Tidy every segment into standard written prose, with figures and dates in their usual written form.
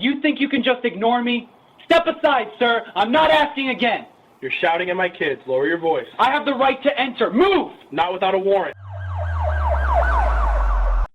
You think you can just ignore me? Step aside, sir. I'm not asking again. You're shouting at my kids. Lower your voice. I have the right to enter. Move! Not without a warrant.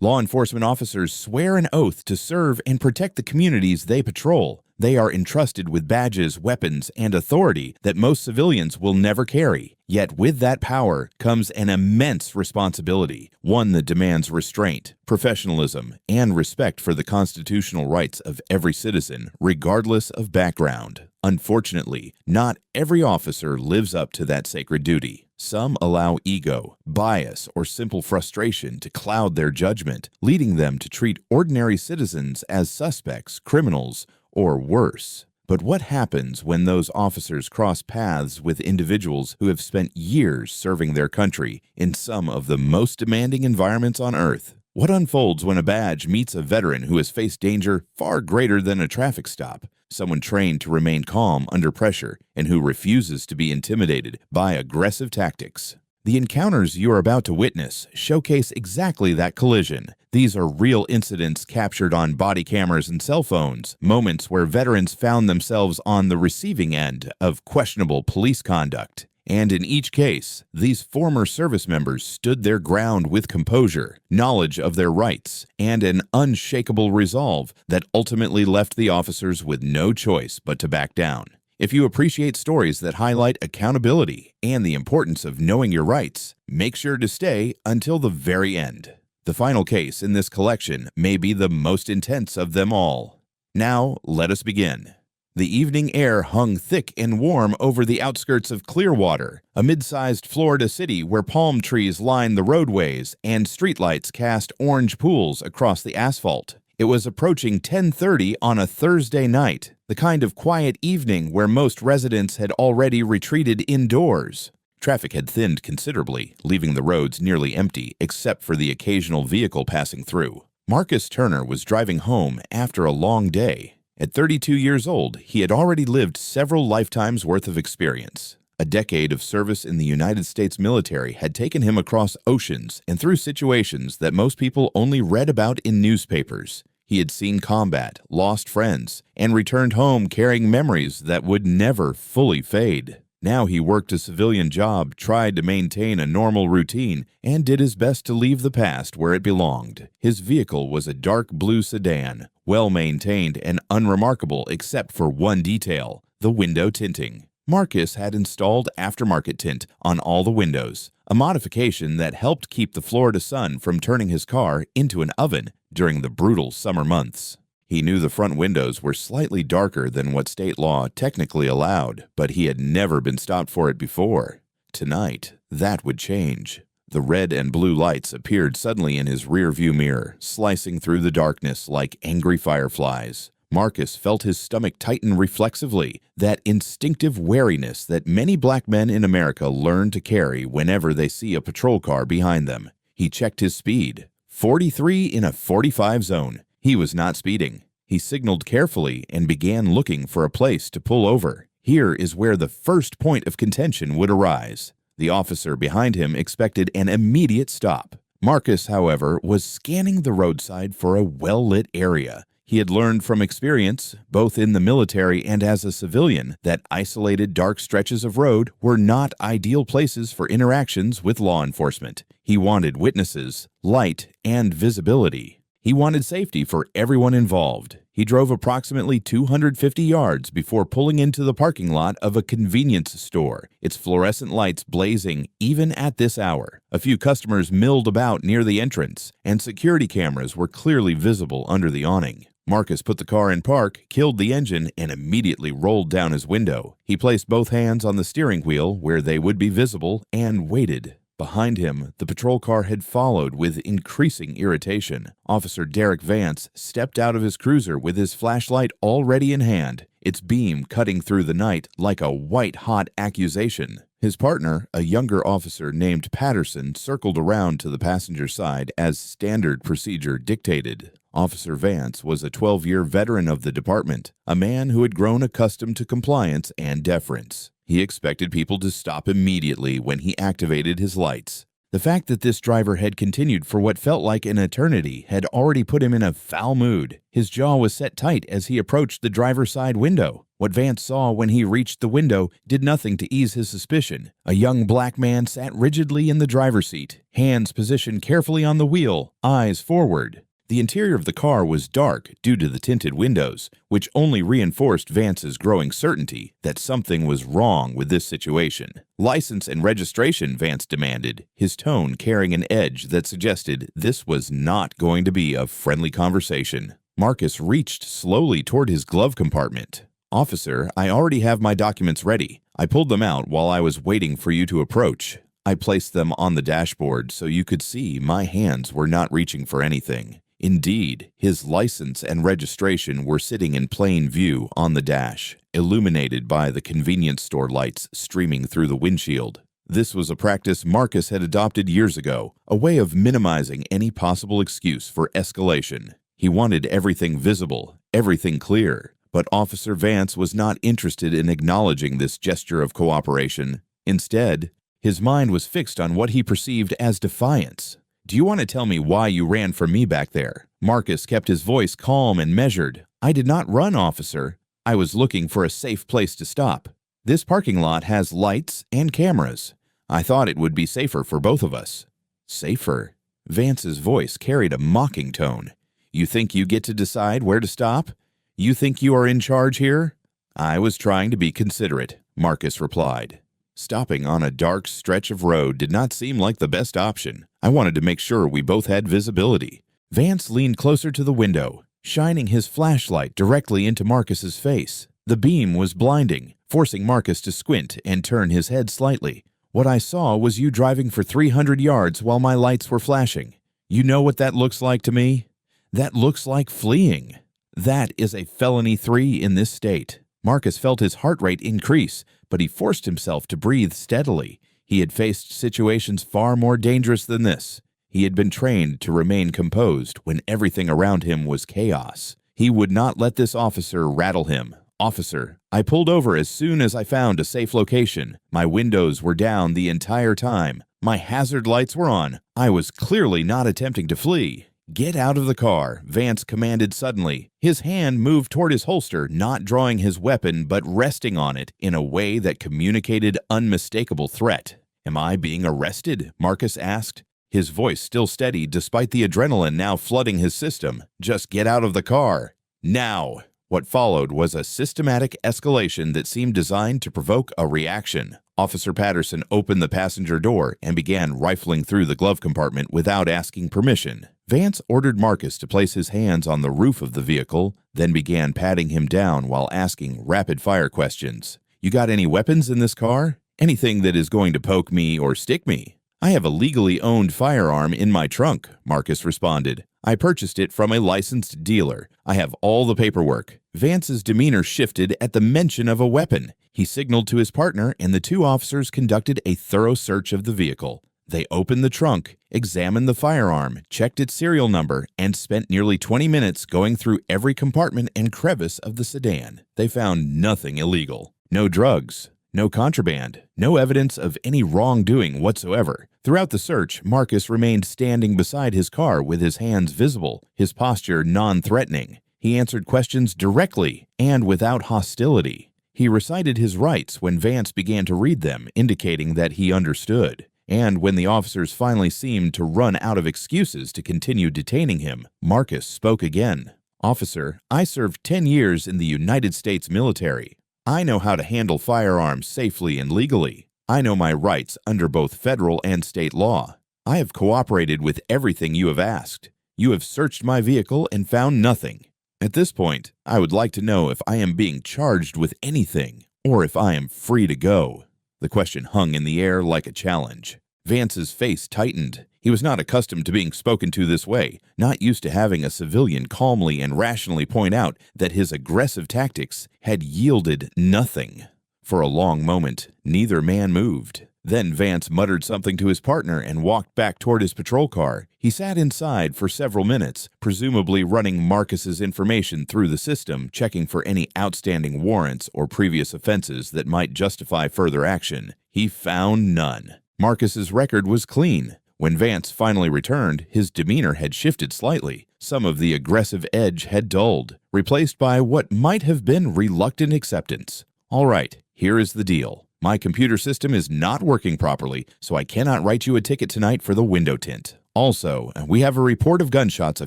Law enforcement officers swear an oath to serve and protect the communities they patrol. They are entrusted with badges, weapons, and authority that most civilians will never carry. Yet with that power comes an immense responsibility, one that demands restraint, professionalism, and respect for the constitutional rights of every citizen, regardless of background. Unfortunately, not every officer lives up to that sacred duty. Some allow ego, bias, or simple frustration to cloud their judgment, leading them to treat ordinary citizens as suspects, criminals, or worse. But what happens when those officers cross paths with individuals who have spent years serving their country in some of the most demanding environments on Earth? What unfolds when a badge meets a veteran who has faced danger far greater than a traffic stop? Someone trained to remain calm under pressure and who refuses to be intimidated by aggressive tactics. The encounters you are about to witness showcase exactly that collision. These are real incidents captured on body cameras and cell phones, moments where veterans found themselves on the receiving end of questionable police conduct. And in each case, these former service members stood their ground with composure, knowledge of their rights, and an unshakable resolve that ultimately left the officers with no choice but to back down. If you appreciate stories that highlight accountability and the importance of knowing your rights, make sure to stay until the very end. The final case in this collection may be the most intense of them all. Now, let us begin. The evening air hung thick and warm over the outskirts of Clearwater, a mid-sized Florida city where palm trees line the roadways and streetlights cast orange pools across the asphalt. It was approaching 10:30 on a Thursday night, the kind of quiet evening where most residents had already retreated indoors. Traffic had thinned considerably, leaving the roads nearly empty except for the occasional vehicle passing through. Marcus Turner was driving home after a long day. At 32 years old, he had already lived several lifetimes' worth of experience. A decade of service in the United States military had taken him across oceans and through situations that most people only read about in newspapers. He had seen combat, lost friends, and returned home carrying memories that would never fully fade. Now he worked a civilian job, tried to maintain a normal routine, and did his best to leave the past where it belonged. His vehicle was a dark blue sedan, well-maintained and unremarkable except for one detail, the window tinting. Marcus had installed aftermarket tint on all the windows, a modification that helped keep the Florida sun from turning his car into an oven during the brutal summer months. He knew the front windows were slightly darker than what state law technically allowed, but he had never been stopped for it before. Tonight, that would change. The red and blue lights appeared suddenly in his rear-view mirror, slicing through the darkness like angry fireflies. Marcus felt his stomach tighten reflexively, that instinctive wariness that many black men in America learn to carry whenever they see a patrol car behind them. He checked his speed. 43 in a 45 zone. He was not speeding. He signaled carefully and began looking for a place to pull over. Here is where the first point of contention would arise. The officer behind him expected an immediate stop. Marcus, however, was scanning the roadside for a well-lit area. He had learned from experience, both in the military and as a civilian, that isolated dark stretches of road were not ideal places for interactions with law enforcement. He wanted witnesses, light, and visibility. He wanted safety for everyone involved. He drove approximately 250 yards before pulling into the parking lot of a convenience store, its fluorescent lights blazing even at this hour. A few customers milled about near the entrance, and security cameras were clearly visible under the awning. Marcus put the car in park, killed the engine, and immediately rolled down his window. He placed both hands on the steering wheel where they would be visible and waited. Behind him, the patrol car had followed with increasing irritation. Officer Derek Vance stepped out of his cruiser with his flashlight already in hand, its beam cutting through the night like a white-hot accusation. His partner, a younger officer named Patterson, circled around to the passenger side as standard procedure dictated. Officer Vance was a 12-year veteran of the department, a man who had grown accustomed to compliance and deference. He expected people to stop immediately when he activated his lights. The fact that this driver had continued for what felt like an eternity had already put him in a foul mood. His jaw was set tight as he approached the driver's side window. What Vance saw when he reached the window did nothing to ease his suspicion. A young black man sat rigidly in the driver's seat, hands positioned carefully on the wheel, eyes forward. The interior of the car was dark due to the tinted windows, which only reinforced Vance's growing certainty that something was wrong with this situation. "License and registration," Vance demanded, his tone carrying an edge that suggested this was not going to be a friendly conversation. Marcus reached slowly toward his glove compartment. "Officer, I already have my documents ready. I pulled them out while I was waiting for you to approach. I placed them on the dashboard so you could see my hands were not reaching for anything." Indeed, his license and registration were sitting in plain view on the dash, illuminated by the convenience store lights streaming through the windshield. This was a practice Marcus had adopted years ago, a way of minimizing any possible excuse for escalation. He wanted everything visible, everything clear, but Officer Vance was not interested in acknowledging this gesture of cooperation. Instead, his mind was fixed on what he perceived as defiance. "Do you want to tell me why you ran from me back there?" Marcus kept his voice calm and measured. "I did not run, officer. I was looking for a safe place to stop. This parking lot has lights and cameras. I thought it would be safer for both of us." "Safer?" Vance's voice carried a mocking tone. "You think you get to decide where to stop? You think you are in charge here?" "I was trying to be considerate," Marcus replied. Stopping on a dark stretch of road did not seem like the best option. I wanted to make sure we both had visibility. Vance leaned closer to the window, shining his flashlight directly into Marcus's face. The beam was blinding, forcing Marcus to squint and turn his head slightly. "What I saw was you driving for 300 yards while my lights were flashing. You know what that looks like to me? That looks like fleeing. That is a felony 3 in this state." Marcus felt his heart rate increase, but he forced himself to breathe steadily. He had faced situations far more dangerous than this. He had been trained to remain composed when everything around him was chaos. He would not let this officer rattle him. "Officer, I pulled over as soon as I found a safe location. My windows were down the entire time. My hazard lights were on. I was clearly not attempting to flee." "Get out of the car," Vance commanded suddenly. His hand moved toward his holster, not drawing his weapon but resting on it in a way that communicated unmistakable threat. "Am I being arrested?" Marcus asked, his voice still steady despite the adrenaline now flooding his system. "Just get out of the car. Now!" What followed was a systematic escalation that seemed designed to provoke a reaction. Officer Patterson opened the passenger door and began rifling through the glove compartment without asking permission. Vance ordered Marcus to place his hands on the roof of the vehicle, then began patting him down while asking rapid-fire questions. "You got any weapons in this car? Anything that is going to poke me or stick me?" "I have a legally owned firearm in my trunk," Marcus responded. "I purchased it from a licensed dealer. I have all the paperwork." Vance's demeanor shifted at the mention of a weapon. He signaled to his partner, and the two officers conducted a thorough search of the vehicle. They opened the trunk, examined the firearm, checked its serial number, and spent nearly 20 minutes going through every compartment and crevice of the sedan. They found nothing illegal. No drugs, no contraband, no evidence of any wrongdoing whatsoever. Throughout the search, Marcus remained standing beside his car with his hands visible, his posture non-threatening. He answered questions directly and without hostility. He recited his rights when Vance began to read them, indicating that he understood. And when the officers finally seemed to run out of excuses to continue detaining him, Marcus spoke again. "Officer, I served 10 years in the United States military. I know how to handle firearms safely and legally. I know my rights under both federal and state law. I have cooperated with everything you have asked. You have searched my vehicle and found nothing. At this point, I would like to know if I am being charged with anything, or if I am free to go." The question hung in the air like a challenge. Vance's face tightened. He was not accustomed to being spoken to this way, not used to having a civilian calmly and rationally point out that his aggressive tactics had yielded nothing. For a long moment, neither man moved. Then Vance muttered something to his partner and walked back toward his patrol car. He sat inside for several minutes, presumably running Marcus's information through the system, checking for any outstanding warrants or previous offenses that might justify further action. He found none. Marcus's record was clean. When Vance finally returned, his demeanor had shifted slightly. Some of the aggressive edge had dulled, replaced by what might have been reluctant acceptance. "All right, here is the deal. My computer system is not working properly, so I cannot write you a ticket tonight for the window tint. Also, we have a report of gunshots a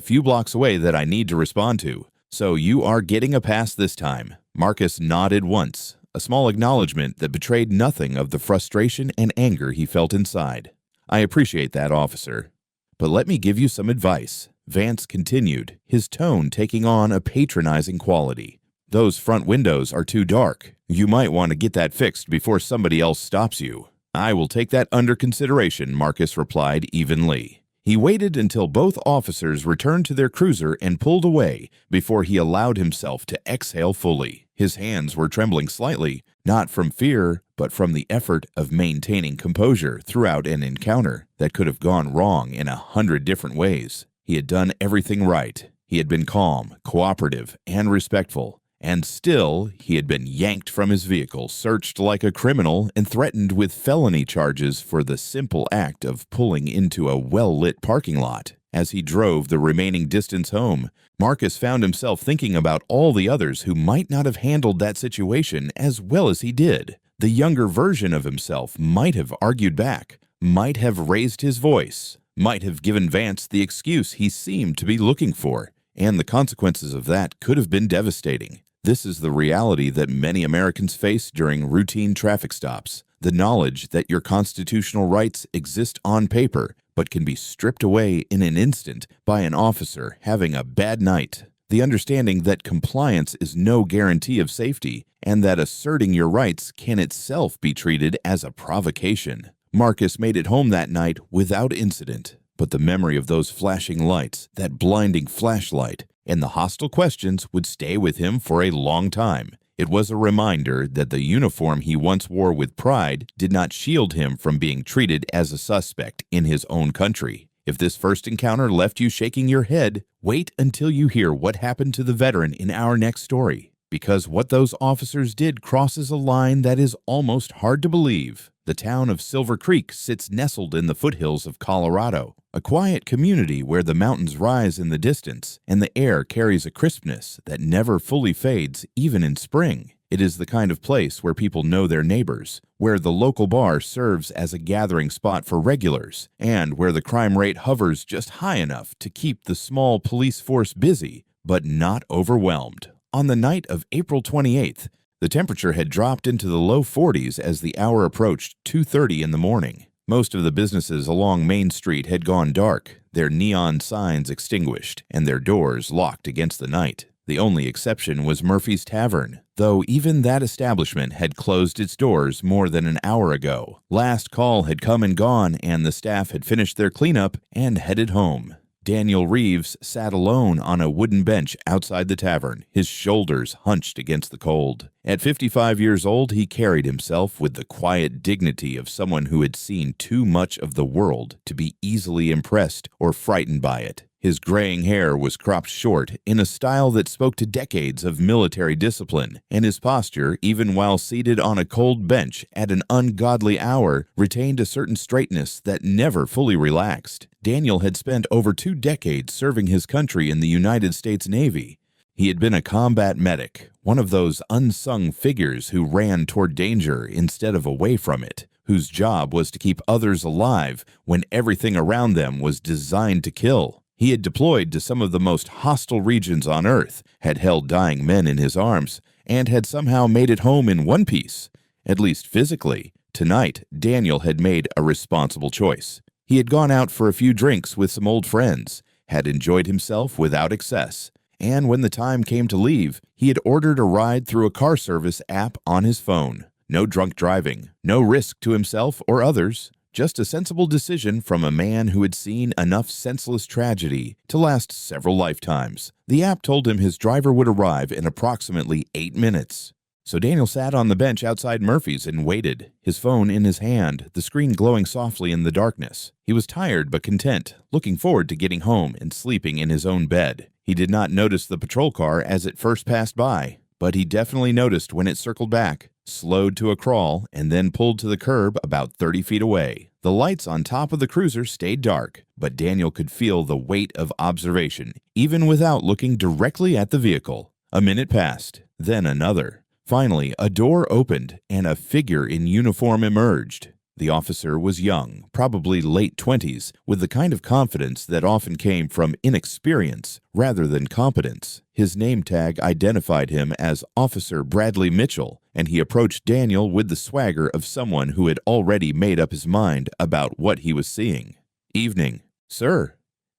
few blocks away that I need to respond to. So you are getting a pass this time." Marcus nodded once, a small acknowledgement that betrayed nothing of the frustration and anger he felt inside. "I appreciate that, officer. But let me give you some advice," Vance continued, his tone taking on a patronizing quality. "Those front windows are too dark. You might want to get that fixed before somebody else stops you." "I will take that under consideration," Marcus replied evenly. He waited until both officers returned to their cruiser and pulled away before he allowed himself to exhale fully. His hands were trembling slightly, not from fear, but from the effort of maintaining composure throughout an encounter that could have gone wrong in 100 different ways. He had done everything right. He had been calm, cooperative, and respectful. And still, he had been yanked from his vehicle, searched like a criminal, and threatened with felony charges for the simple act of pulling into a well-lit parking lot. As he drove the remaining distance home, Marcus found himself thinking about all the others who might not have handled that situation as well as he did. The younger version of himself might have argued back, might have raised his voice, might have given Vance the excuse he seemed to be looking for, and the consequences of that could have been devastating. This is the reality that many Americans face during routine traffic stops, the knowledge that your constitutional rights exist on paper but can be stripped away in an instant by an officer having a bad night, the understanding that compliance is no guarantee of safety, and that asserting your rights can itself be treated as a provocation. Marcus made it home that night without incident, but the memory of those flashing lights, that blinding flashlight, and the hostile questions would stay with him for a long time. It was a reminder that the uniform he once wore with pride did not shield him from being treated as a suspect in his own country. If this first encounter left you shaking your head, wait until you hear what happened to the veteran in our next story, because what those officers did crosses a line that is almost hard to believe. The town of Silver Creek sits nestled in the foothills of Colorado, a quiet community where the mountains rise in the distance and the air carries a crispness that never fully fades even in spring. It is the kind of place where people know their neighbors, where the local bar serves as a gathering spot for regulars, and where the crime rate hovers just high enough to keep the small police force busy, but not overwhelmed. On the night of April 28th, the temperature had dropped into the low 40s as the hour approached 2:30 in the morning. Most of the businesses along Main Street had gone dark, their neon signs extinguished, and their doors locked against the night. The only exception was Murphy's Tavern, though even that establishment had closed its doors more than an hour ago. Last call had come and gone, and the staff had finished their cleanup and headed home. Daniel Reeves sat alone on a wooden bench outside the tavern, his shoulders hunched against the cold. At 55 years old, he carried himself with the quiet dignity of someone who had seen too much of the world to be easily impressed or frightened by it. His graying hair was cropped short in a style that spoke to decades of military discipline, and his posture, even while seated on a cold bench at an ungodly hour, retained a certain straightness that never fully relaxed. Daniel had spent over 2 decades serving his country in the United States Navy. He had been a combat medic, one of those unsung figures who ran toward danger instead of away from it, whose job was to keep others alive when everything around them was designed to kill. He had deployed to some of the most hostile regions on Earth, had held dying men in his arms, and had somehow made it home in one piece, at least physically. Tonight, Daniel had made a responsible choice. He had gone out for a few drinks with some old friends, had enjoyed himself without excess, and when the time came to leave, he had ordered a ride through a car service app on his phone. No drunk driving, no risk to himself or others. Just a sensible decision from a man who had seen enough senseless tragedy to last several lifetimes. The app told him his driver would arrive in approximately 8 minutes. So Daniel sat on the bench outside Murphy's and waited, his phone in his hand, the screen glowing softly in the darkness. He was tired but content, looking forward to getting home and sleeping in his own bed. He did not notice the patrol car as it first passed by, but he definitely noticed when it circled back. slowed to a crawl, and then pulled to the curb about 30 feet away. The lights on top of the cruiser stayed dark, but Daniel could feel the weight of observation, even without looking directly at the vehicle. A minute passed, then another. Finally, a door opened, and a figure in uniform emerged. The officer was young, probably late 20s, with the kind of confidence that often came from inexperience rather than competence. His name tag identified him as Officer Bradley Mitchell, and he approached Daniel with the swagger of someone who had already made up his mind about what he was seeing. "Evening, sir.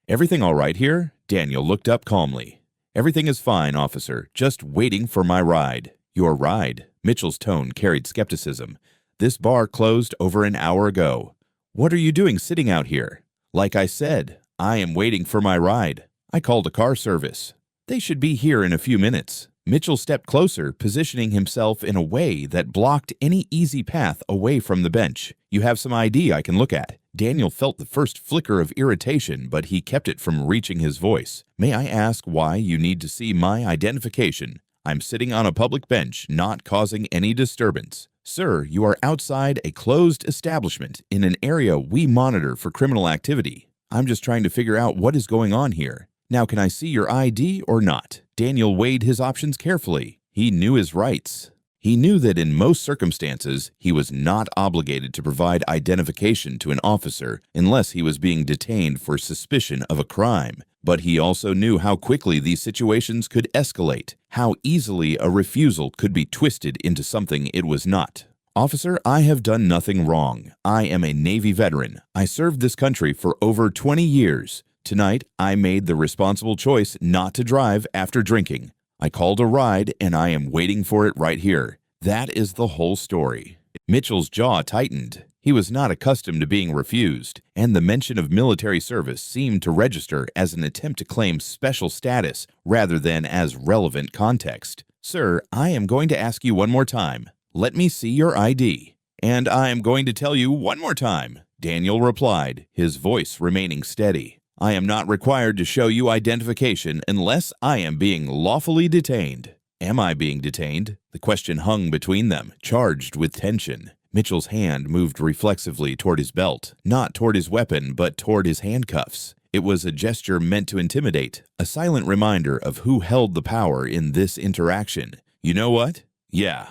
Everything all right here?" Daniel looked up calmly. "Everything is fine, officer. Just waiting for my ride." "Your ride?" Mitchell's tone carried skepticism. "This bar closed over an hour ago. What are you doing sitting out here?" "Like I said, I am waiting for my ride. I called a car service. They should be here in a few minutes." Mitchell stepped closer, positioning himself in a way that blocked any easy path away from the bench. "You have some ID I can look at." Daniel felt the first flicker of irritation, but he kept it from reaching his voice. "May I ask why you need to see my identification? I'm sitting on a public bench, not causing any disturbance." "Sir, you are outside a closed establishment in an area we monitor for criminal activity. I'm just trying to figure out what is going on here. Now, can I see your ID or not?" Daniel weighed his options carefully. He knew his rights. He knew that in most circumstances, he was not obligated to provide identification to an officer unless he was being detained for suspicion of a crime. But he also knew how quickly these situations could escalate, how easily a refusal could be twisted into something it was not. "Officer, I have done nothing wrong. I am a Navy veteran. I served this country for over 20 years. Tonight, I made the responsible choice not to drive after drinking. I called a ride, and I am waiting for it right here." That is the whole story. Mitchell's jaw tightened. He was not accustomed to being refused, and the mention of military service seemed to register as an attempt to claim special status rather than as relevant context. "Sir, I am going to ask you one more time. Let me see your ID." "And I am going to tell you one more time," Daniel replied, his voice remaining steady. "I am not required to show you identification unless I am being lawfully detained." Am I being detained? The question hung between them, charged with tension. Mitchell's hand moved reflexively toward his belt, not toward his weapon, but toward his handcuffs. It was a gesture meant to intimidate, a silent reminder of who held the power in this interaction. "You know what? Yeah.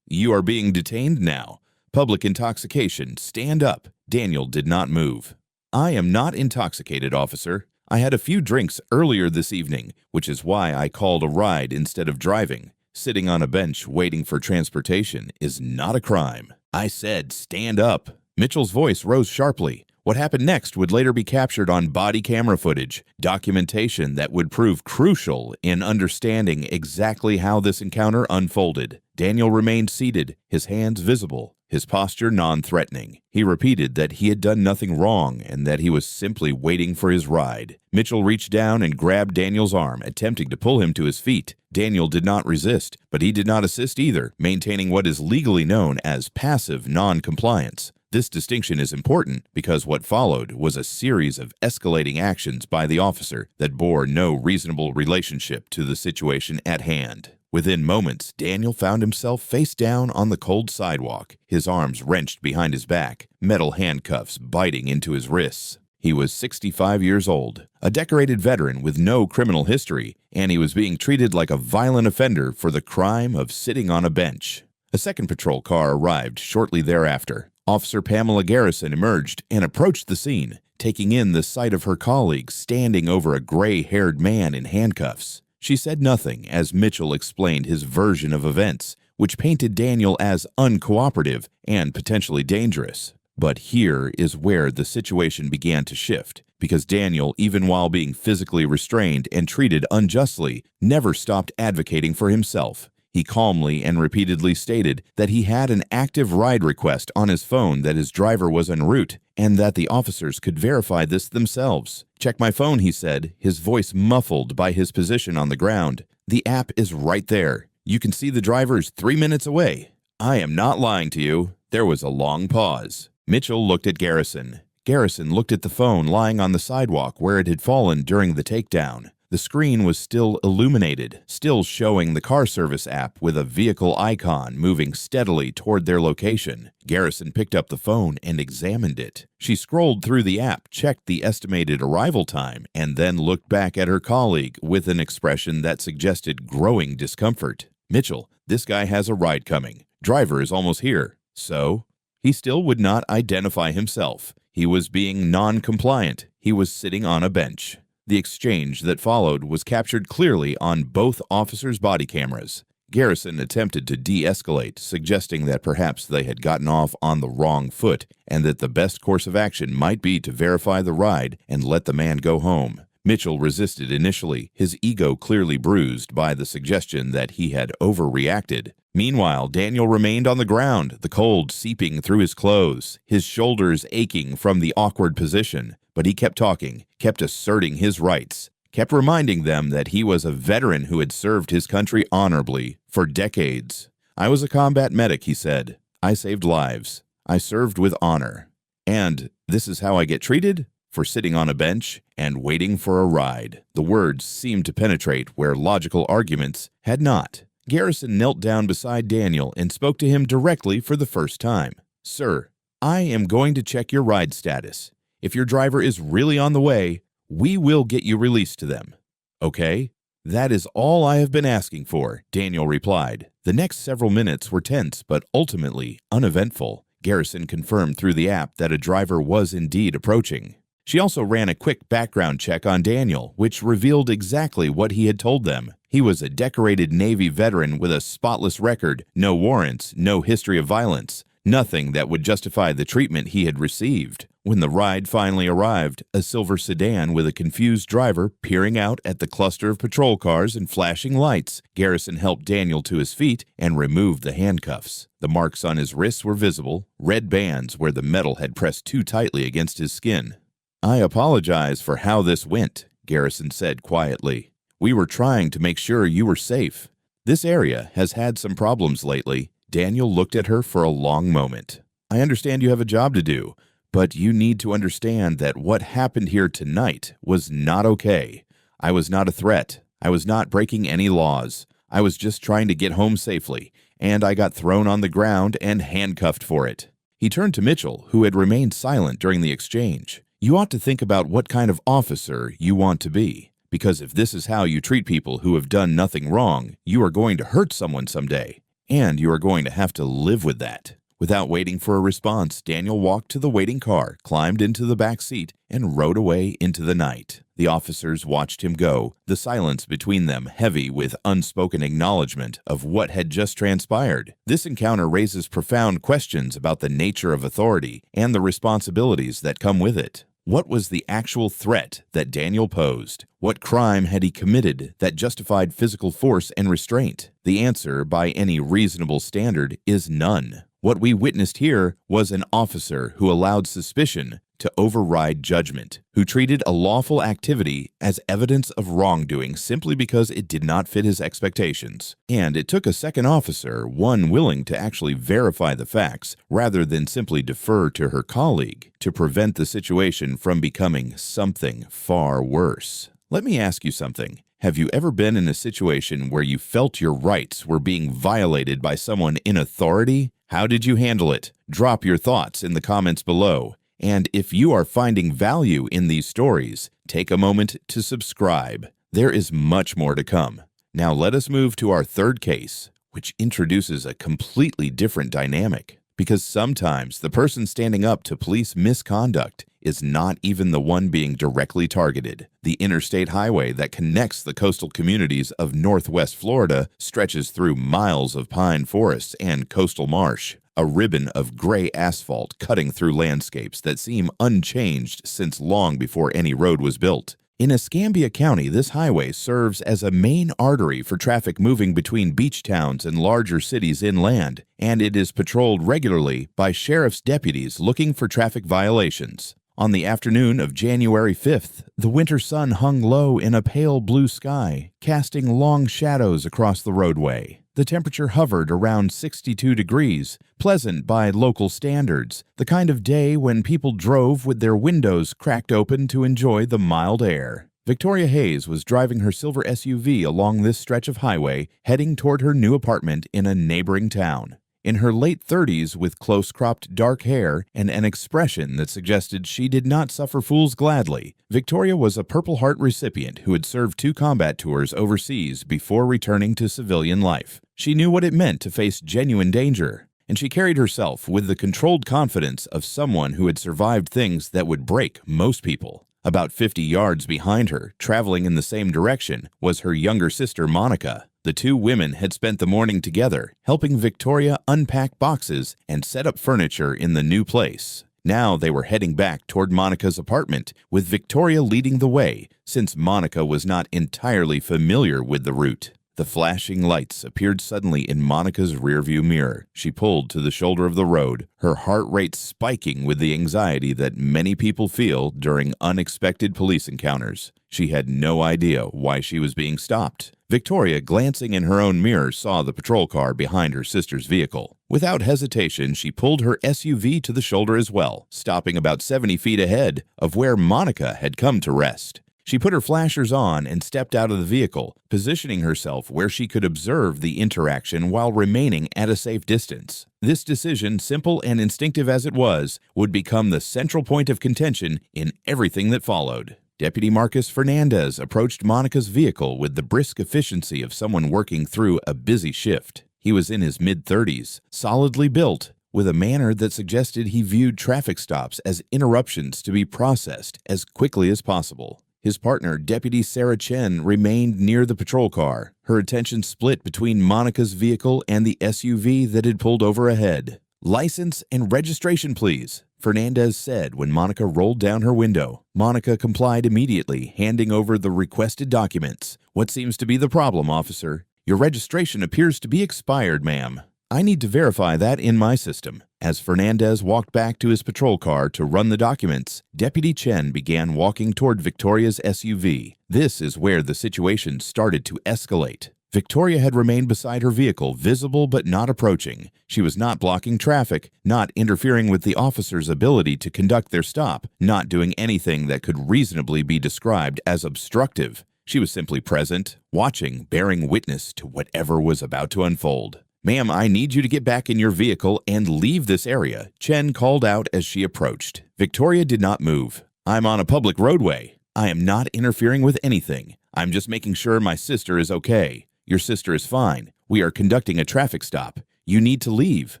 You are being detained now. Public intoxication. Stand up." Daniel did not move. "I am not intoxicated, officer. I had a few drinks earlier this evening, which is why I called a ride instead of driving. Sitting on a bench waiting for transportation is not a crime." "I said stand up." Mitchell's voice rose sharply. What happened next would later be captured on body camera footage, documentation that would prove crucial in understanding exactly how this encounter unfolded. Daniel remained seated, his hands visible, his posture non-threatening. He repeated that he had done nothing wrong and that he was simply waiting for his ride. Mitchell reached down and grabbed Daniel's arm, attempting to pull him to his feet. Daniel did not resist, but he did not assist either, maintaining what is legally known as passive non-compliance. This distinction is important because what followed was a series of escalating actions by the officer that bore no reasonable relationship to the situation at hand. Within moments, Daniel found himself face down on the cold sidewalk, his arms wrenched behind his back, metal handcuffs biting into his wrists. He was 65 years old, a decorated veteran with no criminal history, and he was being treated like a violent offender for the crime of sitting on a bench. A second patrol car arrived shortly thereafter. Officer Pamela Garrison emerged and approached the scene, taking in the sight of her colleagues standing over a gray-haired man in handcuffs. She said nothing as Mitchell explained his version of events, which painted Daniel as uncooperative and potentially dangerous. But here is where the situation began to shift, because Daniel, even while being physically restrained and treated unjustly, never stopped advocating for himself. He calmly and repeatedly stated that he had an active ride request on his phone that his driver was en route, and that the officers could verify this themselves. "Check my phone," he said, his voice muffled by his position on the ground. "The app is right there. You can see the driver's 3 minutes away." "I am not lying to you." There was a long pause. Mitchell looked at Garrison. Garrison looked at the phone lying on the sidewalk where it had fallen during the takedown. The screen was still illuminated, still showing the car service app with a vehicle icon moving steadily toward their location. Garrison picked up the phone and examined it. She scrolled through the app, checked the estimated arrival time, and then looked back at her colleague with an expression that suggested growing discomfort. "Mitchell, this guy has a ride coming. Driver is almost here." So? He still would not identify himself. He was being non-compliant. He was sitting on a bench. The exchange that followed was captured clearly on both officers' body cameras. Garrison attempted to de-escalate, suggesting that perhaps they had gotten off on the wrong foot and that the best course of action might be to verify the ride and let the man go home. Mitchell resisted initially, his ego clearly bruised by the suggestion that he had overreacted. Meanwhile, Daniel remained on the ground, the cold seeping through his clothes, his shoulders aching from the awkward position. But he kept talking, kept asserting his rights, kept reminding them that he was a veteran who had served his country honorably for decades. "I was a combat medic," he said. "I saved lives. I served with honor. And this is how I get treated? For sitting on a bench and waiting for a ride." The words seemed to penetrate where logical arguments had not. Garrison knelt down beside Daniel and spoke to him directly for the first time. "Sir, I am going to check your ride status. If your driver is really on the way, we will get you released to them." "Okay, that is all I have been asking for," Daniel replied. The next several minutes were tense but ultimately uneventful. Garrison confirmed through the app that a driver was indeed approaching. She also ran a quick background check on Daniel, which revealed exactly what he had told them. He was a decorated Navy veteran with a spotless record, no warrants, no history of violence, nothing that would justify the treatment he had received. When the ride finally arrived, a silver sedan with a confused driver peering out at the cluster of patrol cars and flashing lights, Garrison helped Daniel to his feet and removed the handcuffs. The marks on his wrists were visible, red bands where the metal had pressed too tightly against his skin. "I apologize for how this went," Garrison said quietly. "We were trying to make sure you were safe. This area has had some problems lately." Daniel looked at her for a long moment. "I understand you have a job to do, but you need to understand that what happened here tonight was not okay. I was not a threat. I was not breaking any laws. I was just trying to get home safely, and I got thrown on the ground and handcuffed for it." He turned to Mitchell, who had remained silent during the exchange. "You ought to think about what kind of officer you want to be, because if this is how you treat people who have done nothing wrong, you are going to hurt someone someday, and you are going to have to live with that." Without waiting for a response, Daniel walked to the waiting car, climbed into the back seat, and rode away into the night. The officers watched him go, the silence between them heavy with unspoken acknowledgement of what had just transpired. This encounter raises profound questions about the nature of authority and the responsibilities that come with it. What was the actual threat that Daniel posed? What crime had he committed that justified physical force and restraint? The answer, by any reasonable standard, is none. What we witnessed here was an officer who allowed suspicion to override judgment, who treated a lawful activity as evidence of wrongdoing simply because it did not fit his expectations. And it took a second officer, one willing to actually verify the facts rather than simply defer to her colleague, to prevent the situation from becoming something far worse. Let me ask you something. Have you ever been in a situation where you felt your rights were being violated by someone in authority? How did you handle it? Drop your thoughts in the comments below. And if you are finding value in these stories, take a moment to subscribe. There is much more to come. Now let us move to our third case, which introduces a completely different dynamic. Because sometimes the person standing up to police misconduct is not even the one being directly targeted. The interstate highway that connects the coastal communities of Northwest Florida stretches through miles of pine forests and coastal marsh, a ribbon of gray asphalt cutting through landscapes that seem unchanged since long before any road was built. In Escambia County, this highway serves as a main artery for traffic moving between beach towns and larger cities inland, and it is patrolled regularly by sheriff's deputies looking for traffic violations. On the afternoon of January 5th, the winter sun hung low in a pale blue sky, casting long shadows across the roadway. The temperature hovered around 62 degrees, pleasant by local standards, the kind of day when people drove with their windows cracked open to enjoy the mild air. Victoria Hayes was driving her silver SUV along this stretch of highway, heading toward her new apartment in a neighboring town. In her late 30s, with close-cropped dark hair and an expression that suggested she did not suffer fools gladly, Victoria was a Purple Heart recipient who had served 2 combat tours overseas before returning to civilian life. She knew what it meant to face genuine danger, and she carried herself with the controlled confidence of someone who had survived things that would break most people. About 50 yards behind her, traveling in the same direction, was her younger sister Monica. The 2 women had spent the morning together, helping Victoria unpack boxes and set up furniture in the new place. Now they were heading back toward Monica's apartment, with Victoria leading the way, since Monica was not entirely familiar with the route. The flashing lights appeared suddenly in Monica's rearview mirror. She pulled to the shoulder of the road, her heart rate spiking with the anxiety that many people feel during unexpected police encounters. She had no idea why she was being stopped. Victoria, glancing in her own mirror, saw the patrol car behind her sister's vehicle. Without hesitation, she pulled her SUV to the shoulder as well, stopping about 70 feet ahead of where Monica had come to rest. She put her flashers on and stepped out of the vehicle, positioning herself where she could observe the interaction while remaining at a safe distance. This decision, simple and instinctive as it was, would become the central point of contention in everything that followed. Deputy Marcus Fernandez approached Monica's vehicle with the brisk efficiency of someone working through a busy shift. He was in his mid-30s, solidly built, with a manner that suggested he viewed traffic stops as interruptions to be processed as quickly as possible. His partner, Deputy Sarah Chen, remained near the patrol car, her attention split between Monica's vehicle and the SUV that had pulled over ahead. "License and registration, please," Fernandez said when Monica rolled down her window. Monica complied immediately, handing over the requested documents. "What seems to be the problem, officer?" "Your registration appears to be expired, ma'am." "I need to verify that in my system." As Fernandez walked back to his patrol car to run the documents, Deputy Chen began walking toward Victoria's SUV. This is where the situation started to escalate. Victoria had remained beside her vehicle, visible but not approaching. She was not blocking traffic, not interfering with the officers' ability to conduct their stop, not doing anything that could reasonably be described as obstructive. She was simply present, watching, bearing witness to whatever was about to unfold. "Ma'am, I need you to get back in your vehicle and leave this area," Chen called out as she approached. Victoria did not move. "I'm on a public roadway. I am not interfering with anything. I'm just making sure my sister is okay. Your sister is fine. We are conducting a traffic stop. You need to leave.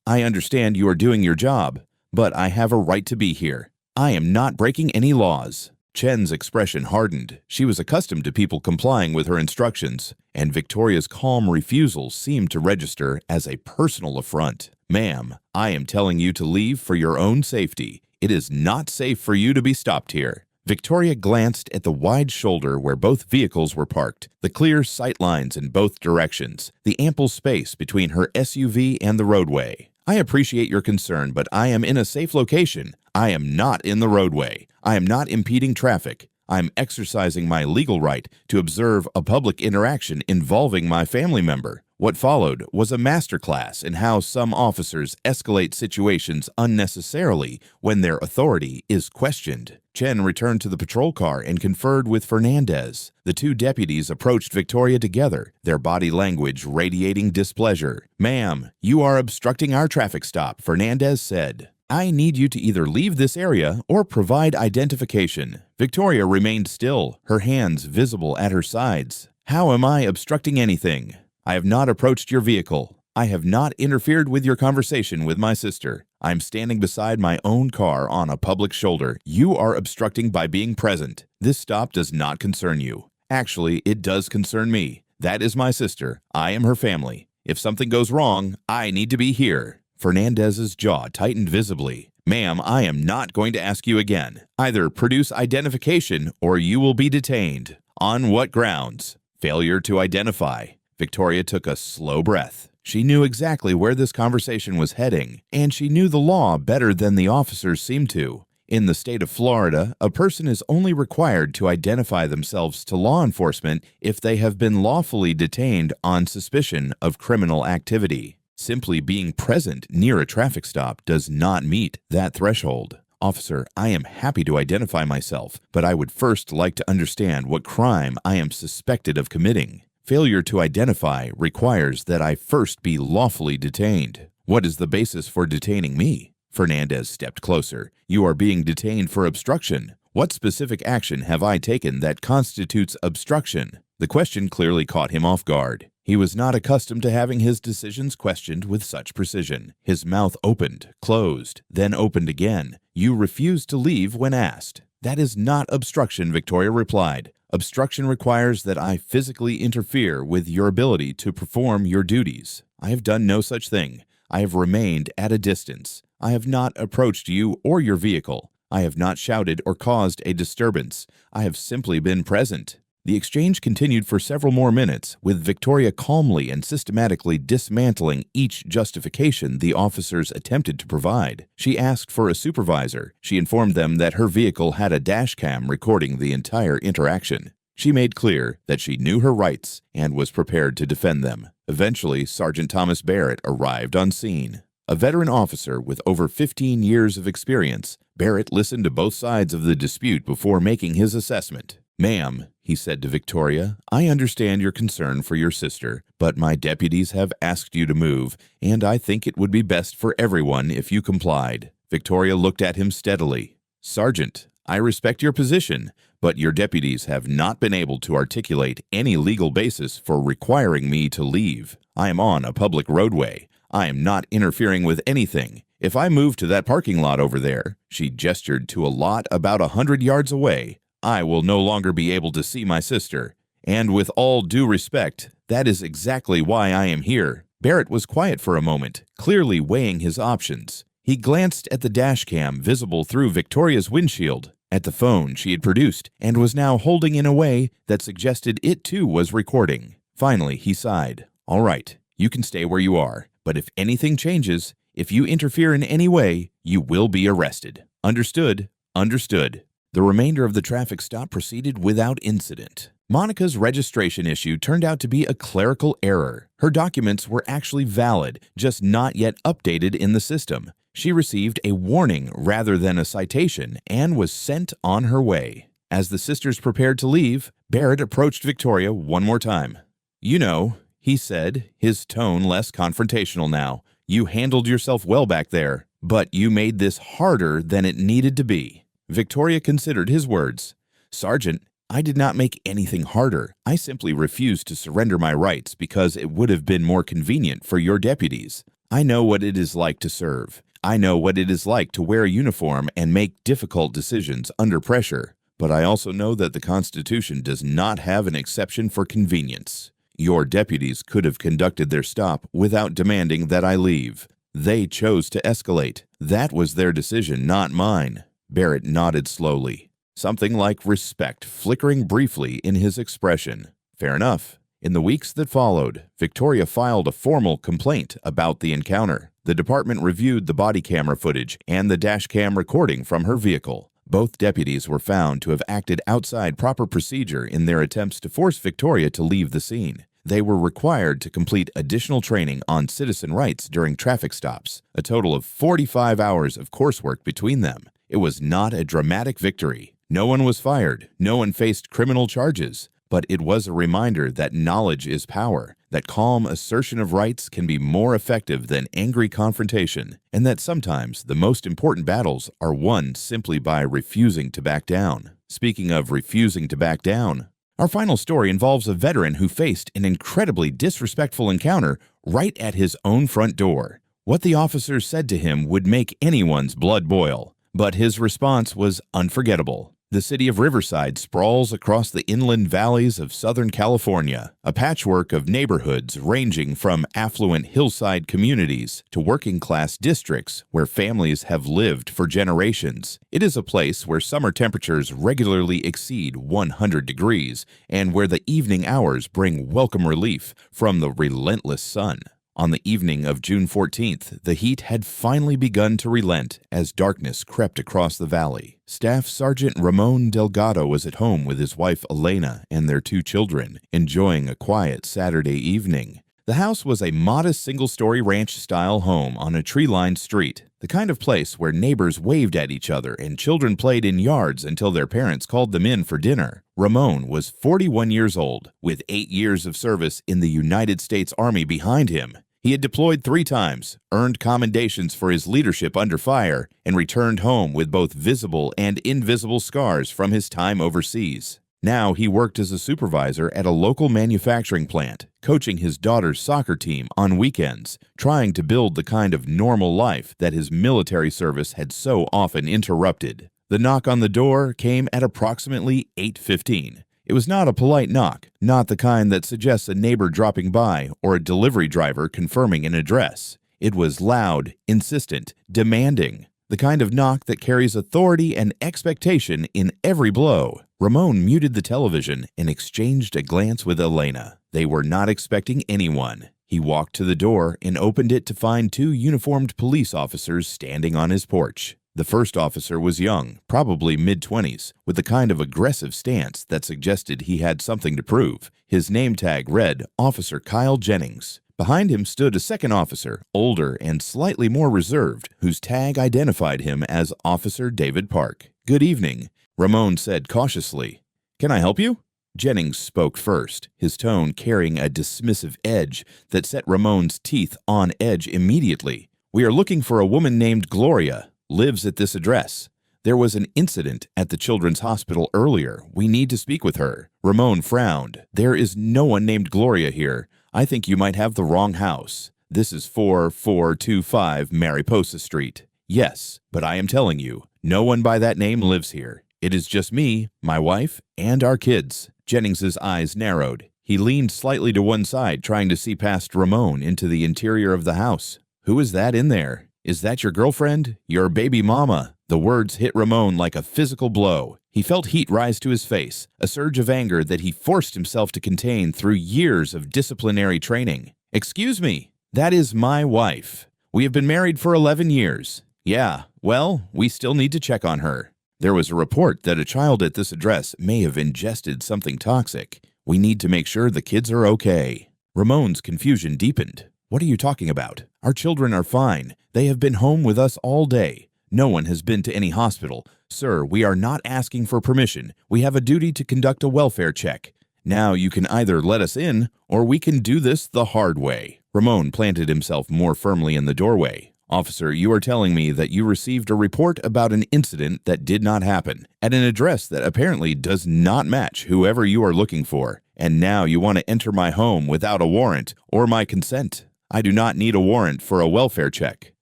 I understand you are doing your job, but I have a right to be here. I am not breaking any laws." Chen's expression hardened. She was accustomed to people complying with her instructions, and Victoria's calm refusal seemed to register as a personal affront. "Ma'am, I am telling you to leave for your own safety. It is not safe for you to be stopped here." Victoria glanced at the wide shoulder where both vehicles were parked, the clear sight lines in both directions, the ample space between her SUV and the roadway. "I appreciate your concern, but I am in a safe location. I am not in the roadway. I am not impeding traffic. I am exercising my legal right to observe a public interaction involving my family member." What followed was a masterclass in how some officers escalate situations unnecessarily when their authority is questioned. Chen returned to the patrol car and conferred with Fernandez. The 2 deputies approached Victoria together, their body language radiating displeasure. "Ma'am, you are obstructing our traffic stop," Fernandez said. "I need you to either leave this area or provide identification." Victoria remained still, her hands visible at her sides. "How am I obstructing anything? I have not approached your vehicle. I have not interfered with your conversation with my sister. I am standing beside my own car on a public shoulder. You are obstructing by being present. This stop does not concern you. Actually, it does concern me. That is my sister. I am her family. If something goes wrong, I need to be here." Fernandez's jaw tightened visibly. "Ma'am, I am not going to ask you again. Either produce identification or you will be detained." "On what grounds?" "Failure to identify." Victoria took a slow breath. She knew exactly where this conversation was heading, and she knew the law better than the officers seemed to. In the state of Florida, a person is only required to identify themselves to law enforcement if they have been lawfully detained on suspicion of criminal activity. Simply being present near a traffic stop does not meet that threshold. Officer, I am happy to identify myself, but I would first like to understand what crime I am suspected of committing. Failure to identify requires that I first be lawfully detained. What is the basis for detaining me? Fernandez stepped closer. You are being detained for obstruction. What specific action have I taken that constitutes obstruction? The question clearly caught him off guard. He was not accustomed to having his decisions questioned with such precision. His mouth opened, closed, then opened again. You refused to leave when asked. That is not obstruction, Victoria replied. Obstruction requires that I physically interfere with your ability to perform your duties. I have done no such thing. I have remained at a distance. I have not approached you or your vehicle. I have not shouted or caused a disturbance. I have simply been present. The exchange continued for several more minutes, with Victoria calmly and systematically dismantling each justification the officers attempted to provide. She asked for a supervisor. She informed them that her vehicle had a dash cam recording the entire interaction. She made clear that she knew her rights and was prepared to defend them. Eventually, Sergeant Thomas Barrett arrived on scene. A veteran officer with over 15 years of experience, Barrett listened to both sides of the dispute before making his assessment. Ma'am, he said to Victoria, I understand your concern for your sister, but my deputies have asked you to move, and I think it would be best for everyone if you complied. Victoria looked at him steadily. Sergeant, I respect your position, but your deputies have not been able to articulate any legal basis for requiring me to leave. I am on a public roadway. I am not interfering with anything. If I move to that parking lot over there, she gestured to a lot about 100 yards away, I will no longer be able to see my sister. And with all due respect, that is exactly why I am here. Barrett was quiet for a moment, clearly weighing his options. He glanced at the dash cam visible through Victoria's windshield, at the phone she had produced, and was now holding in a way that suggested it too was recording. Finally, he sighed. All right, you can stay where you are. But if anything changes, if you interfere in any way, you will be arrested. Understood? Understood. The remainder of the traffic stop proceeded without incident. Monica's registration issue turned out to be a clerical error. Her documents were actually valid, just not yet updated in the system. She received a warning rather than a citation and was sent on her way. As the sisters prepared to leave, Barrett approached Victoria one more time. You know, he said, his tone less confrontational now. You handled yourself well back there, but you made this harder than it needed to be. Victoria considered his words. Sergeant, I did not make anything harder. I simply refused to surrender my rights because it would have been more convenient for your deputies. I know what it is like to serve. I know what it is like to wear a uniform and make difficult decisions under pressure. But I also know that the Constitution does not have an exception for convenience. Your deputies could have conducted their stop without demanding that I leave. They chose to escalate. That was their decision, not mine. Barrett nodded slowly, something like respect flickering briefly in his expression. Fair enough. In the weeks that followed, Victoria filed a formal complaint about the encounter. The department reviewed the body camera footage and the dash cam recording from her vehicle. Both deputies were found to have acted outside proper procedure in their attempts to force Victoria to leave the scene. They were required to complete additional training on citizen rights during traffic stops, a total of 45 hours of coursework between them. It was not a dramatic victory. No one was fired. No one faced criminal charges. But it was a reminder that knowledge is power, that calm assertion of rights can be more effective than angry confrontation, and that sometimes the most important battles are won simply by refusing to back down. Speaking of refusing to back down, our final story involves a veteran who faced an incredibly disrespectful encounter right at his own front door. What the officers said to him would make anyone's blood boil, but his response was unforgettable. The city of Riverside sprawls across the inland valleys of Southern California, a patchwork of neighborhoods ranging from affluent hillside communities to working-class districts where families have lived for generations. It is a place where summer temperatures regularly exceed 100 degrees and where the evening hours bring welcome relief from the relentless sun. On the evening of June 14th, the heat had finally begun to relent as darkness crept across the valley. Staff Sergeant Ramon Delgado was at home with his wife Elena and their 2 children, enjoying a quiet Saturday evening. The house was a modest single-story ranch-style home on a tree-lined street, the kind of place where neighbors waved at each other and children played in yards until their parents called them in for dinner. Ramon was 41 years old, with 8 years of service in the United States Army behind him. He had deployed 3 times, earned commendations for his leadership under fire, and returned home with both visible and invisible scars from his time overseas. Now he worked as a supervisor at a local manufacturing plant, coaching his daughter's soccer team on weekends, trying to build the kind of normal life that his military service had so often interrupted. The knock on the door came at approximately 8:15. It was not a polite knock, not the kind that suggests a neighbor dropping by or a delivery driver confirming an address. It was loud, insistent, demanding, the kind of knock that carries authority and expectation in every blow. Ramon muted the television and exchanged a glance with Elena. They were not expecting anyone. He walked to the door and opened it to find 2 uniformed police officers standing on his porch. The first officer was young, probably mid-20s, with the kind of aggressive stance that suggested he had something to prove. His name tag read Officer Kyle Jennings. Behind him stood a second officer, older and slightly more reserved, whose tag identified him as Officer David Park. "Good evening," Ramon said cautiously. "Can I help you?" Jennings spoke first, his tone carrying a dismissive edge that set Ramon's teeth on edge immediately. "We are looking for a woman named Gloria. Lives at this address. There was an incident at the Children's Hospital earlier. We need to speak with her." Ramon frowned. "There is no one named Gloria here. I think you might have the wrong house. This is 4425 Mariposa Street. Yes, but I am telling you, no one by that name lives here. It is just me, my wife, and our kids." Jennings's eyes narrowed. He leaned slightly to one side, trying to see past Ramon into the interior of the house. "Who is that in there? Is that your girlfriend? Your baby mama?" The words hit Ramon like a physical blow. He felt heat rise to his face, a surge of anger that he forced himself to contain through years of disciplinary training. "Excuse me, that is my wife. We have been married for 11 years. Yeah, well, we still need to check on her. There was a report that a child at this address may have ingested something toxic. We need to make sure the kids are okay." Ramon's confusion deepened. "What are you talking about? Our children are fine. They have been home with us all day. No one has been to any hospital. Sir, we are not asking for permission. We have a duty to conduct a welfare check. Now you can either let us in, or we can do this the hard way." Ramon planted himself more firmly in the doorway. "Officer, you are telling me that you received a report about an incident that did not happen, at an address that apparently does not match whoever you are looking for, and now you want to enter my home without a warrant or my consent. I do not need a warrant for a welfare check.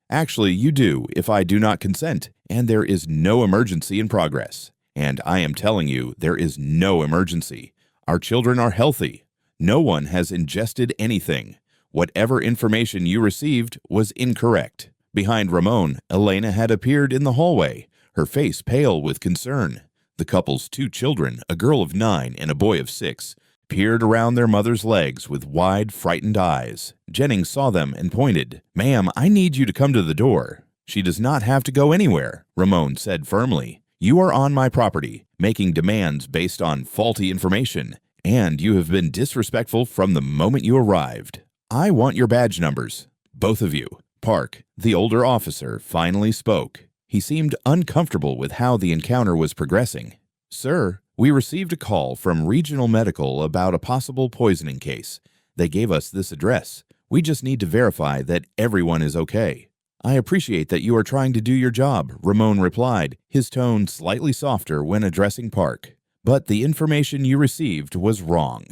Actually, you do if I do not consent, and there is no emergency in progress. And I am telling you, there is no emergency. Our children are healthy. No one has ingested anything. Whatever information you received was incorrect." Behind Ramon, Elena had appeared in the hallway, her face pale with concern. The couple's 2 children, a girl of 9 and a boy of 6, peered around their mother's legs with wide, frightened eyes. Jennings saw them and pointed. "Ma'am, I need you to come to the door." "She does not have to go anywhere," Ramon said firmly. "You are on my property, making demands based on faulty information, and you have been disrespectful from the moment you arrived. I want your badge numbers, both of you." Park, the older officer, finally spoke. He seemed uncomfortable with how the encounter was progressing. "Sir, we received a call from Regional Medical about a possible poisoning case. They gave us this address. We just need to verify that everyone is okay." "I appreciate that you are trying to do your job," Ramon replied, his tone slightly softer when addressing Park. "But the information you received was wrong.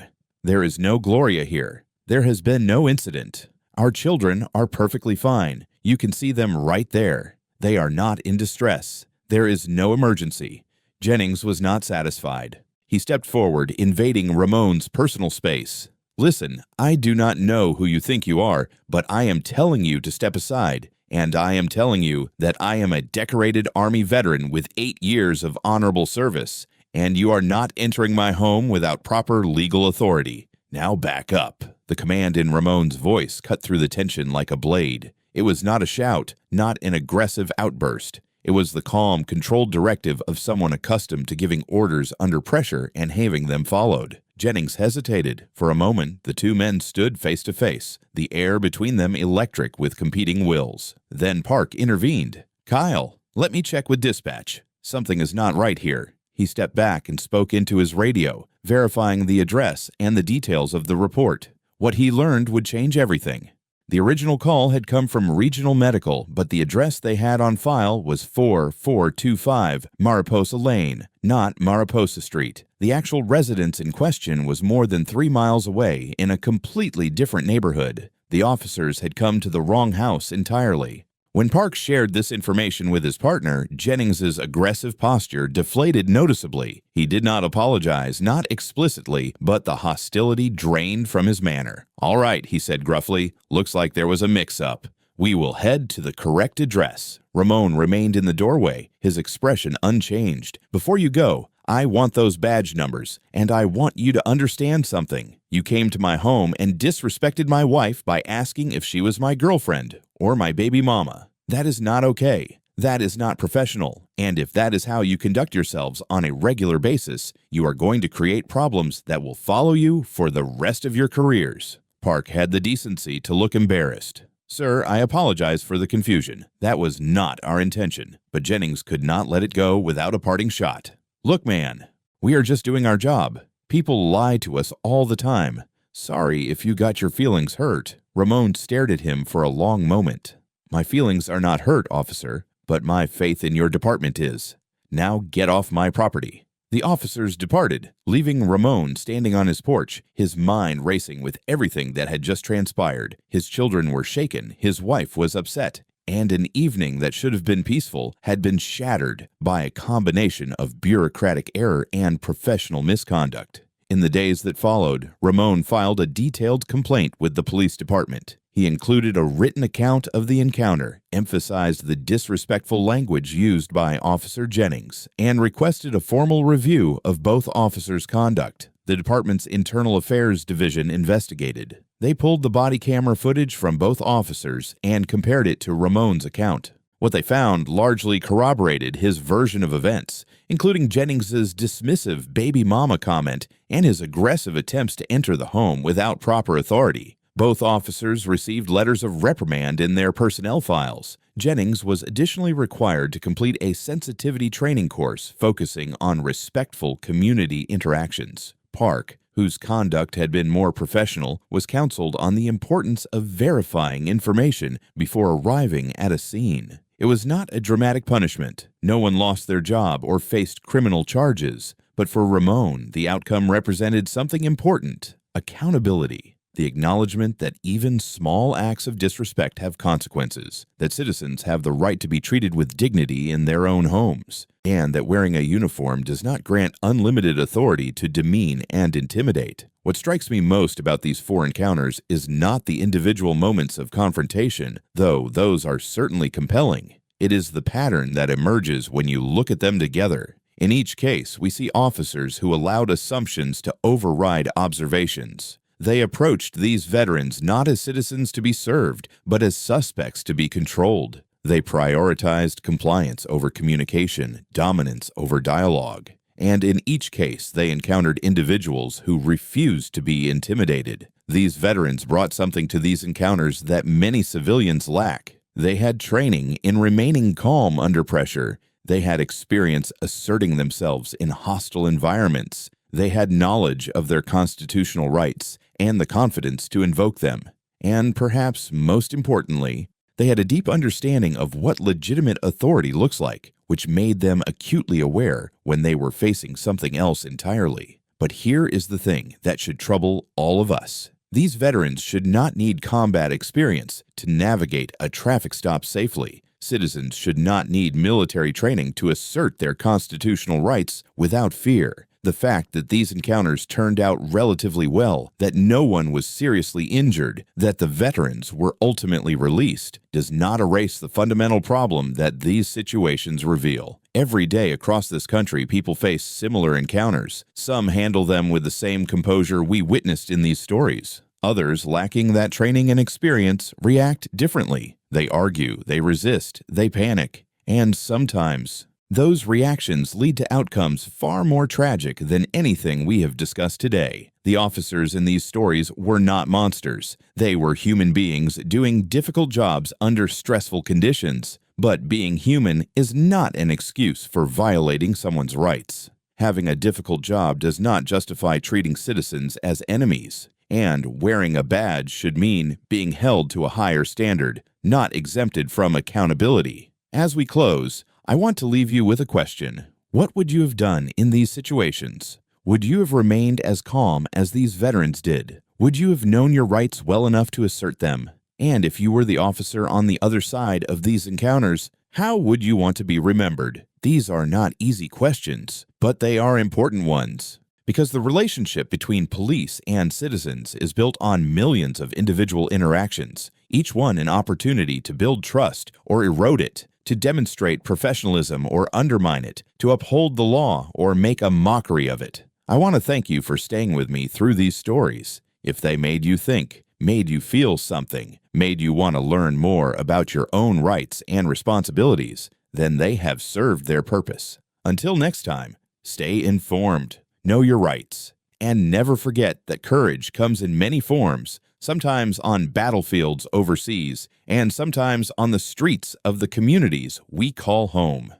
There is no Gloria here. There has been no incident. Our children are perfectly fine. You can see them right there. They are not in distress. There is no emergency." Jennings was not satisfied. He stepped forward, invading Ramon's personal space. "Listen, I do not know who you think you are, but I am telling you to step aside, and I am telling you that I am a decorated Army veteran with 8 years of honorable service, and you are not entering my home without proper legal authority. Now back up." The command in Ramon's voice cut through the tension like a blade. It was not a shout, not an aggressive outburst. It was the calm, controlled directive of someone accustomed to giving orders under pressure and having them followed. Jennings hesitated. For a moment, the two men stood face to face, the air between them electric with competing wills. Then Park intervened. "Kyle, let me check with dispatch. Something is not right here." He stepped back and spoke into his radio, verifying the address and the details of the report. What he learned would change everything. The original call had come from Regional Medical, but the address they had on file was 4425 Mariposa Lane, not Mariposa Street. The actual residence in question was more than 3 miles away in a completely different neighborhood. The officers had come to the wrong house entirely. When Park shared this information with his partner, Jennings's aggressive posture deflated noticeably. He did not apologize, not explicitly, but the hostility drained from his manner. "All right," he said gruffly. "Looks like there was a mix-up. We will head to the correct address." Ramon remained in the doorway, his expression unchanged. "Before you go, I want those badge numbers, and I want you to understand something. You came to my home and disrespected my wife by asking if she was my girlfriend or my baby mama. That is not okay. That is not professional. And if that is how you conduct yourselves on a regular basis, you are going to create problems that will follow you for the rest of your careers." Park had the decency to look embarrassed. "Sir, I apologize for the confusion. That was not our intention." But Jennings could not let it go without a parting shot. "Look, man, we are just doing our job. People lie to us all the time. Sorry if you got your feelings hurt." Ramon stared at him for a long moment. "My feelings are not hurt, officer, but my faith in your department is. Now get off my property." The officers departed, leaving Ramon standing on his porch, his mind racing with everything that had just transpired. His children were shaken, his wife was upset, and an evening that should have been peaceful had been shattered by a combination of bureaucratic error and professional misconduct. In the days that followed, Ramon filed a detailed complaint with the police department. He included a written account of the encounter, emphasized the disrespectful language used by Officer Jennings, and requested a formal review of both officers' conduct. The department's Internal Affairs Division investigated. They pulled the body camera footage from both officers and compared it to Ramon's account. What they found largely corroborated his version of events, including Jennings's dismissive baby mama comment and his aggressive attempts to enter the home without proper authority. Both officers received letters of reprimand in their personnel files. Jennings was additionally required to complete a sensitivity training course focusing on respectful community interactions. Park, whose conduct had been more professional, was counseled on the importance of verifying information before arriving at a scene. It was not a dramatic punishment. No one lost their job or faced criminal charges. But for Ramon, the outcome represented something important: accountability. The acknowledgement that even small acts of disrespect have consequences, that citizens have the right to be treated with dignity in their own homes, and that wearing a uniform does not grant unlimited authority to demean and intimidate. What strikes me most about these 4 encounters is not the individual moments of confrontation, though those are certainly compelling. It is the pattern that emerges when you look at them together. In each case, we see officers who allowed assumptions to override observations. They approached these veterans not as citizens to be served, but as suspects to be controlled. They prioritized compliance over communication, dominance over dialogue. And in each case, they encountered individuals who refused to be intimidated. These veterans brought something to these encounters that many civilians lack. They had training in remaining calm under pressure. They had experience asserting themselves in hostile environments. They had knowledge of their constitutional rights and the confidence to invoke them. And perhaps most importantly, they had a deep understanding of what legitimate authority looks like, which made them acutely aware when they were facing something else entirely. But here is the thing that should trouble all of us. These veterans should not need combat experience to navigate a traffic stop safely. Citizens should not need military training to assert their constitutional rights without fear. The fact that these encounters turned out relatively well, that no one was seriously injured, that the veterans were ultimately released, does not erase the fundamental problem that these situations reveal. Every day across this country, people face similar encounters. Some handle them with the same composure we witnessed in these stories. Others, lacking that training and experience, react differently. They argue, they resist, they panic, and sometimes Those reactions lead to outcomes far more tragic than anything we have discussed today. The officers in these stories were not monsters. They were human beings doing difficult jobs under stressful conditions. But being human is not an excuse for violating someone's rights. Having a difficult job does not justify treating citizens as enemies. And wearing a badge should mean being held to a higher standard, not exempted from accountability. As we close, I want to leave you with a question. What would you have done in these situations? Would you have remained as calm as these veterans did? Would you have known your rights well enough to assert them? And if you were the officer on the other side of these encounters, how would you want to be remembered? These are not easy questions, but they are important ones. Because the relationship between police and citizens is built on millions of individual interactions, each one an opportunity to build trust or erode it, to demonstrate professionalism or undermine it, to uphold the law or make a mockery of it. I want to thank you for staying with me through these stories. If they made you think, made you feel something, made you want to learn more about your own rights and responsibilities, then they have served their purpose. Until next time, stay informed, know your rights, and never forget that courage comes in many forms, sometimes on battlefields overseas, and sometimes on the streets of the communities we call home.